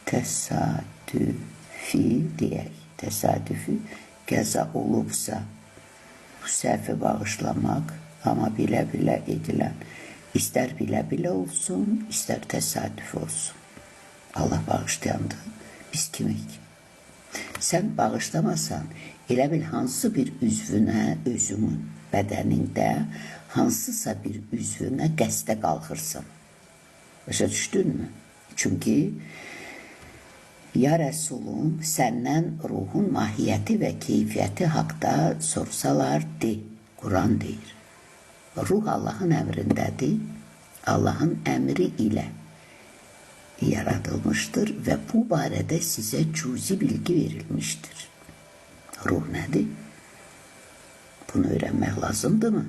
təsadüfi deyək, təsadüfi qəza olubsa, bu səhvi bağışlamaq, amma bilə-bilə edilən, istər bilə-bilə olsun, istər təsadüf olsun. Allah bağışlayandır, biz kimik? Sən bağışlamasan, elə bil hansı bir üzvünə, özünün bədənində, hansısa bir üzvünə qəsdə qalxırsan. Başa düşdünmü? Çünki ya Rəsulum, səndən ruhun mahiyyəti və keyfiyyəti haqda sorsalar, de, Quran deyir. Ruh Allahın əmrindədir, Allahın əmri ilə yaradılmışdır və bu barədə sizə cüzi bilgi verilmişdir. Ruh nədir? Bunu öyrənmək lazımdırmı?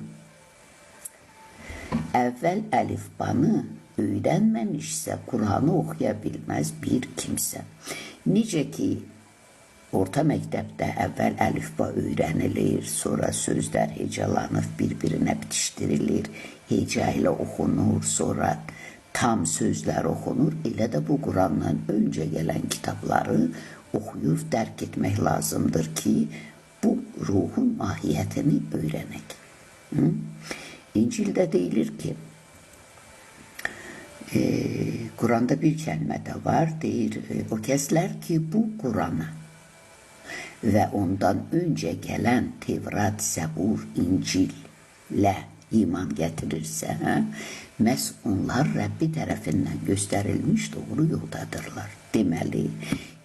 Əvvəl əlifbanı öyrənməmişsə Quranı oxuya bilməz bir kimsə. Necə ki, orta məktəbdə əvvəl əlifba öyrənilir, sonra sözlər hecalanıb bir-birinə bitişdirilir, heca ilə oxunur, sonra tam sözlər oxunur. Elə də bu Qurandan öncə gələn kitabları oxuyub dərk etmək lazımdır ki, bu ruhun mahiyyətini öyrənək. İncildə deyilir ki, Quranda bir kəlmə də var, deyir, o kəslər ki, bu Qurana və ondan öncə gələn Tevrat, Zəbur, İncillə iman gətirirsə, məhz onlar Rəbbi tərəfindən göstərilmiş doğru yoldadırlar. Deməli,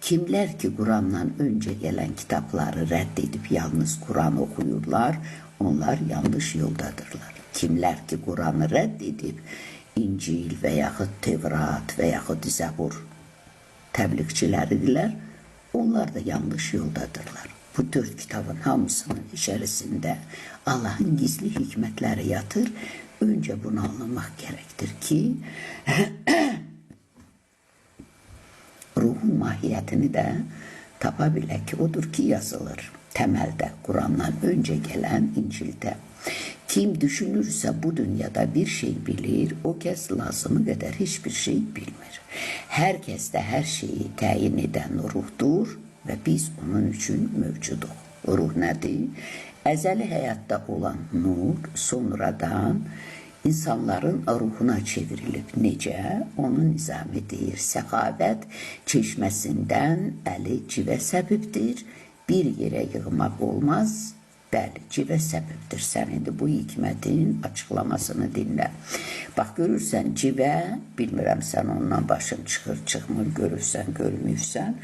kimlər ki, Qurandan öncə gələn kitabları rədd edib yalnız Quran oxuyurlar, onlar yanlış yoldadırlar. Kimlər ki, Quranı rədd edib İncil və yaxud Tevrat və yaxud Zəbur təbliğçiləridirlər, onlar da yanlış yoldadırlar. Bu 4 kitabın hamısının içərisində Allahın gizli hikmətləri yatır. Öncə bunu anlamaq gərəkdir ki, ruhun mahiyyətini də tapa bilək ki, odur ki, yazılır təməldə, Qurandan öncə gələn İncildə. Kim düşünürsə bu dünyada bir şey bilir, o kəs lazımı qədər heç bir şey bilmir. Hər kəsdə hər şeyi təyin edən ruhdur və biz onun üçün mövcuduq. Ruh nədir? Əzəli həyatda olan nur sonradan insanların ruhuna çevrilib. Necə? Onun nizami deyir. Səxavət çeşməsindən əli civə səbibdir. Bir yerə yığmaq olmaz. Bəli, civə səbəbdir. Sən indi bu hikmətin açıqlamasını dinlə. Bax, görürsən civə, bilmirəm sən ondan başın çıxır, çıxmır, görürsən, görmürsən.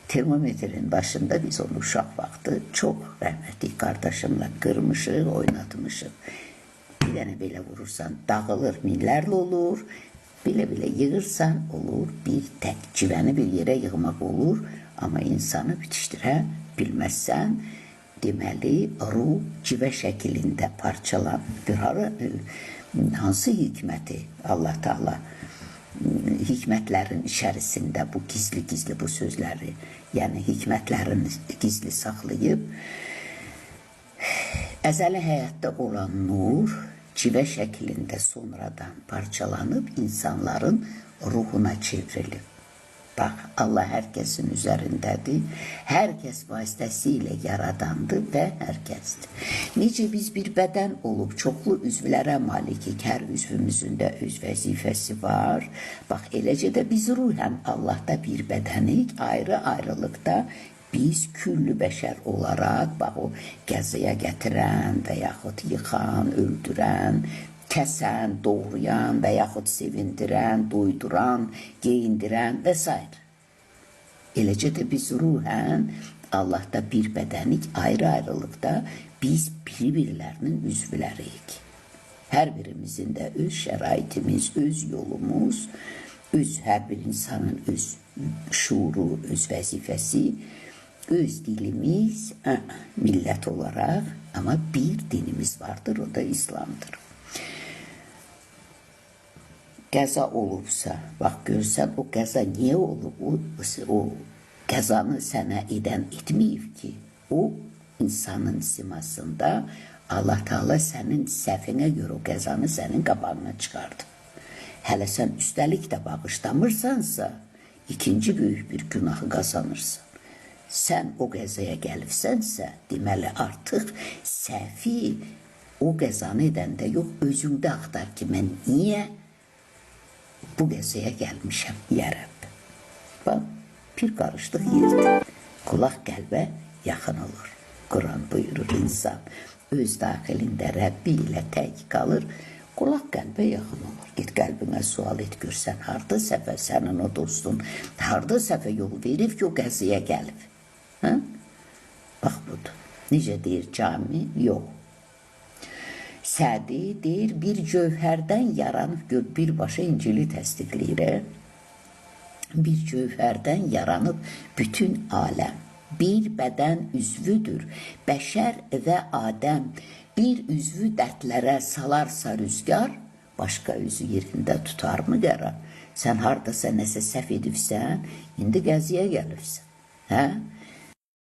Termometrin başında biz onu uşaq vaxtı çox rəhmətli qardaşımla qırmışıq, oynatmışıq. Bir dənə belə vurursan, dağılır, minlərlə olur. Belə-belə yığırsan, olur, bir tək civəni bir yerə yığmaq olur. Amma insanı bitişdirə bilməzsən. Deməli, ruh civə şəklində parçalanır. Hansı hikməti Allah Teala hikmətlərin içərisində bu gizli-gizli bu sözləri, yəni hikmətlərin gizli saxlayıb, əzəli həyatda olan nur civə şəklində sonradan parçalanıb insanların ruhuna çevrilib. Bax, Allah hər kəsin üzərindədir, hər kəs vasitəsilə yaradandır və hər kəsdir. Necə biz bir bədən olub, çoxlu üzvlərə malikik, hər üzvümüzün də öz vəzifəsi var. Bax, eləcə də biz ruhən Allahda bir bədənik, ayrı-ayrılıqda biz küllü bəşər olaraq, bax, o qəzaya gətirən və yaxud yıxan, öldürən, kəsən, doğrayan və yaxud sevindirən, doyduran, geyindirən və s. Eləcə də biz ruhən Allahda bir bədənik, ayrı-ayrılıqda biz bir-birlərinin üzvləriyik. Hər birimizin də öz şəraitimiz, öz yolumuz, hər bir insanın öz şuuru, öz vəzifəsi, öz dilimiz, millət olaraq, amma bir dinimiz vardır, o da İslamdır. Qəza olubsa, bax görsən o qəza niyə olub? O qəzanı sənə edən etməyib ki, o insanın simasında Allah Teala sənin səhvinə görə o qəzanı sənin qabağına çıxardı. Hələ sən üstəlik də bağışlamırsansa, ikinci büyük bir günahı kazanırsan. Sen o qəzaya gəlibsənsə, deməli artıq səhvi o qəzanı edəndə yox, özündə axtar ki, mən niyə bu qəzaya gəlmişəm, ya Rəbb. Bax, bir qarışlıq yerdir. Qulaq qəlbə yaxın olur. Quran buyurur, insan öz daxilində Rəbbi ilə tək qalır, qulaq qəlbə yaxın olur. Git qəlbinə sual et, görsən, harda səfə sənin o dostun, harda səfə yol verib ki, o qəzaya gəlib. Ha? Bax budur. Necə deyir cami? Yox. Sədi deyir, bir cövhərdən yaranıb, gör, birbaşa İncili təsdiqləyir. Bir cövhərdən yaranıb bütün aləm. Bir bədən üzvüdür, bəşər və Adəm. Bir üzvü dərdlərə salarsa rüzgar, başqa üzü yerində tutarmı qərar? Sən hardasa nəsə səhv edibsən, indi qəziyə gəlirsən. Hə?